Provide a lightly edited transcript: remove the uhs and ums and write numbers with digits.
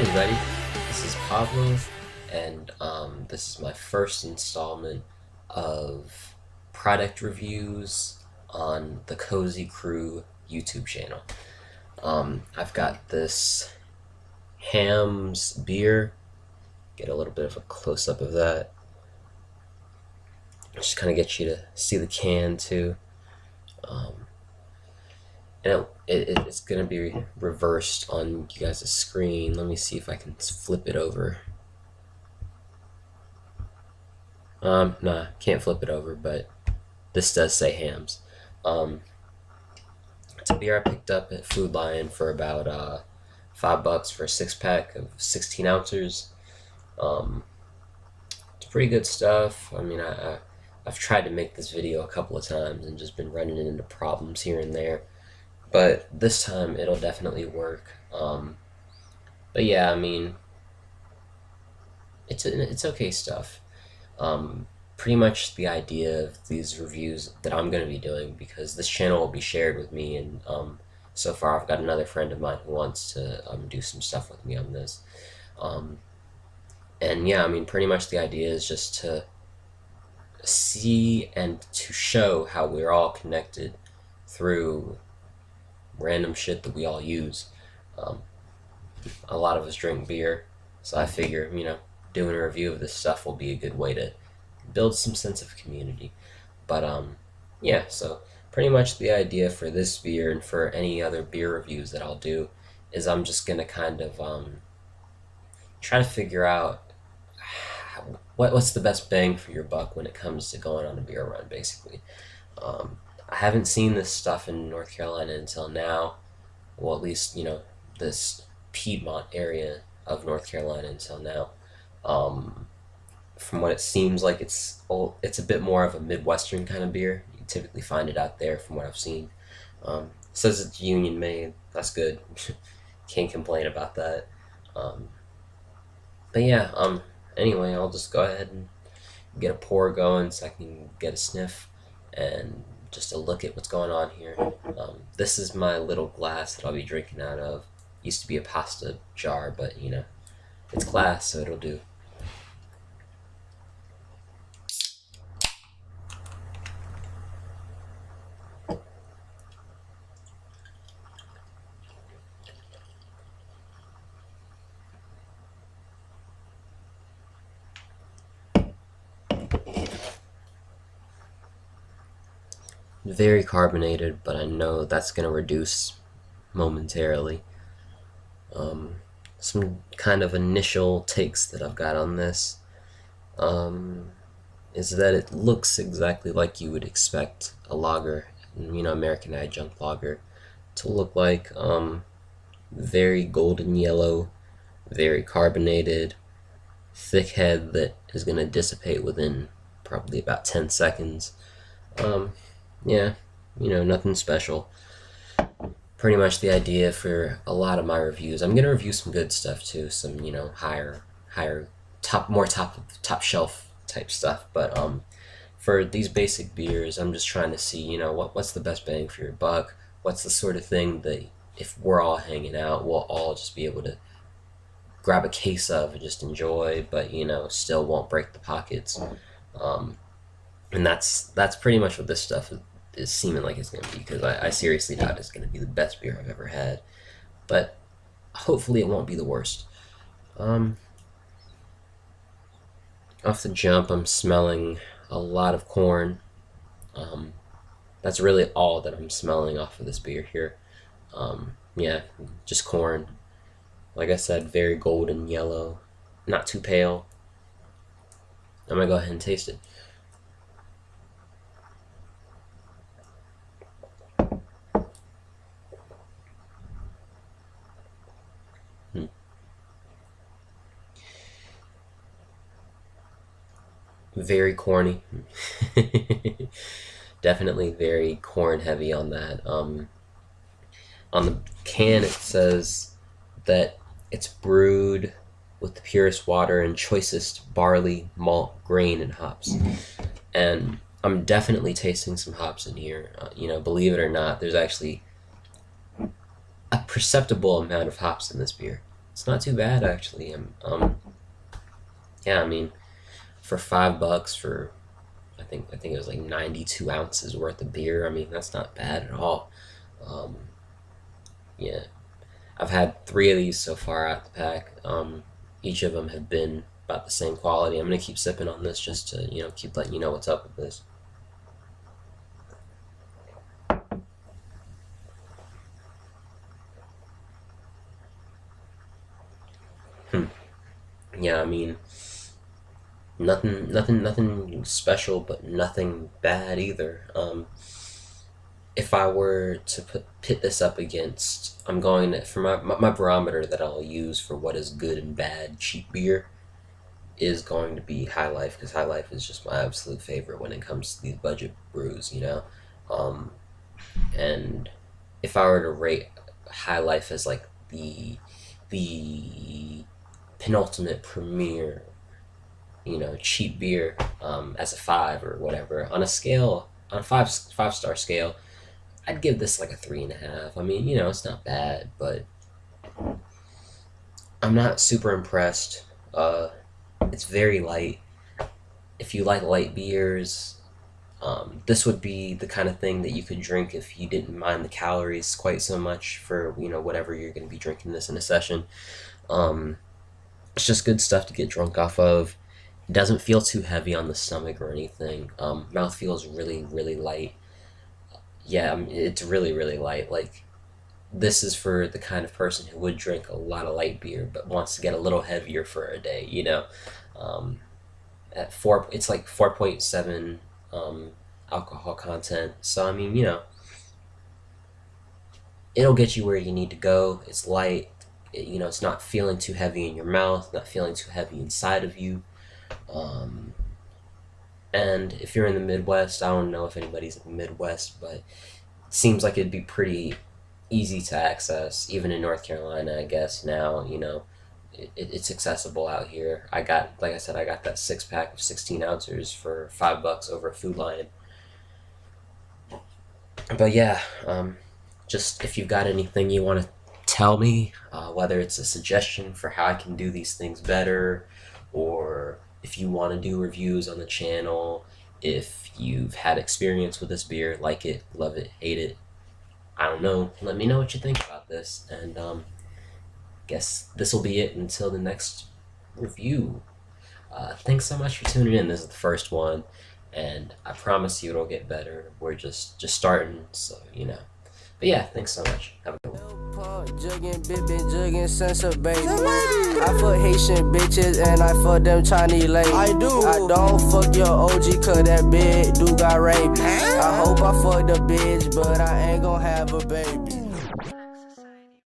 everybody, this is Pablo, and this is my first installment of product reviews on the Cozy Crew YouTube channel. I've got this Hamm's beer. Get a little bit of a close-up of that. Just kind of get you to see the can too. And it's gonna be reversed on you guys' screen. Let me see if I can flip it over. Nah, can't flip it over, but this does say Hamm's. It's a beer I picked up at Food Lion for about $5 for a 6-pack of 16 ounces. It's pretty good stuff. I mean, I've tried to make this video a couple of times and just been running into problems here and there. But this time it'll definitely work. But yeah, I mean, it's okay stuff. Pretty much the idea of these reviews that I'm going to be doing, because this channel will be shared with me, and so far I've got another friend of mine who wants to do some stuff with me on this. And yeah, I mean, pretty much the idea is just to see and to show how we're all connected through random shit that we all use. A lot of us drink beer, so I figure, doing a review of this stuff will be a good way to build some sense of community. But yeah, so pretty much the idea for this beer and for any other beer reviews that I'll do is I'm just gonna kind of try to figure out what's the best bang for your buck when it comes to going on a beer run, basically. I haven't seen this stuff in North Carolina until now. Well, at least, this Piedmont area of North Carolina until now. From what it seems like, it's a bit more of a Midwestern kind of beer. You typically find it out there from what I've seen. It says it's Union made. That's good. Can't complain about that. But yeah, anyway, I'll just go ahead and get a pour going so I can get a sniff and just a look at what's going on here. This is my little glass that I'll be drinking out of. Used to be a pasta jar, but it's glass, so it'll do. Very carbonated, but I know that's going to reduce momentarily. Some kind of initial takes that I've got on this is that it looks exactly like you would expect a lager, American adjunct lager, to look like. Very golden yellow, very carbonated, thick head that is going to dissipate within probably about 10 seconds. Yeah, nothing special. Pretty much the idea for a lot of my reviews. I'm gonna review some good stuff too, some higher top shelf type stuff. But for these basic beers, I'm just trying to see what's the best bang for your buck. What's the sort of thing that if we're all hanging out, we'll all just be able to grab a case of and just enjoy, but still won't break the pockets. And that's pretty much what this stuff is seeming like it's going to be, because I seriously doubt it's going to be the best beer I've ever had. But hopefully it won't be the worst. Off the jump, I'm smelling a lot of corn. That's really all that I'm smelling off of this beer here. Yeah, just corn. Like I said, very golden yellow, not too pale. I'm going to go ahead and taste it. Very corny. Definitely very corn heavy on that. On the can it says that it's brewed with the purest water and choicest barley, malt, grain, and hops. And I'm definitely tasting some hops in here. Believe it or not, there's actually a perceptible amount of hops in this beer. It's not too bad actually. Yeah, I mean, for $5 for I think it was like 92 ounces worth of beer. I mean, that's not bad at all. Um, yeah, I've had three of these so far out the pack. Each of them have been about the same quality. I'm gonna keep sipping on this just to keep letting you know what's up with this. Hmm. Yeah, I mean, nothing special, but nothing bad either. If I were to pit this up against, I'm going to, for my barometer that I'll use for what is good and bad cheap beer is going to be High Life, because High Life is just my absolute favorite when it comes to these budget brews. Um, and if I were to rate High Life as like the penultimate premier, cheap beer, as a five or whatever on a scale on a five-star scale, I'd give this like a 3.5. I mean, it's not bad, but I'm not super impressed. It's very light. If you like light beers, this would be the kind of thing that you could drink if you didn't mind the calories quite so much for whatever you're going to be drinking this in a session. Um, it's just good stuff to get drunk off of. It doesn't feel too heavy on the stomach or anything. Mouth feels really, really light. Yeah, I mean, it's really, really light. Like, this is for the kind of person who would drink a lot of light beer but wants to get a little heavier for a day. Um, it's like 4.7 alcohol content. So I mean, it'll get you where you need to go. It's light. It's not feeling too heavy in your mouth, not feeling too heavy inside of you. Um, and if you're in the Midwest, I don't know if anybody's in the Midwest, but it seems like it'd be pretty easy to access, even in North Carolina, I guess now. It's accessible out here. Like I said, I got that 6 pack of 16 ounces for $5 over a Food Lion. But yeah, just if you've got anything you want to tell me, whether it's a suggestion for how I can do these things better, or if you want to do reviews on the channel, if you've had experience with this beer, like it, love it, hate it, I don't know, let me know what you think about this. And guess this will be it until the next review. Thanks so much for tuning in. This is the first one, and I promise you it'll get better. We're just starting, so But yeah, thanks so much. Have a good one. Jugging, bippin', jugging, sense of baby. I fuck Haitian bitches and I fuck them Chinese ladies. I do. I don't fuck your OG cause that bitch do got rabies. I hope I fuck the bitch, but I ain't gon' have a baby.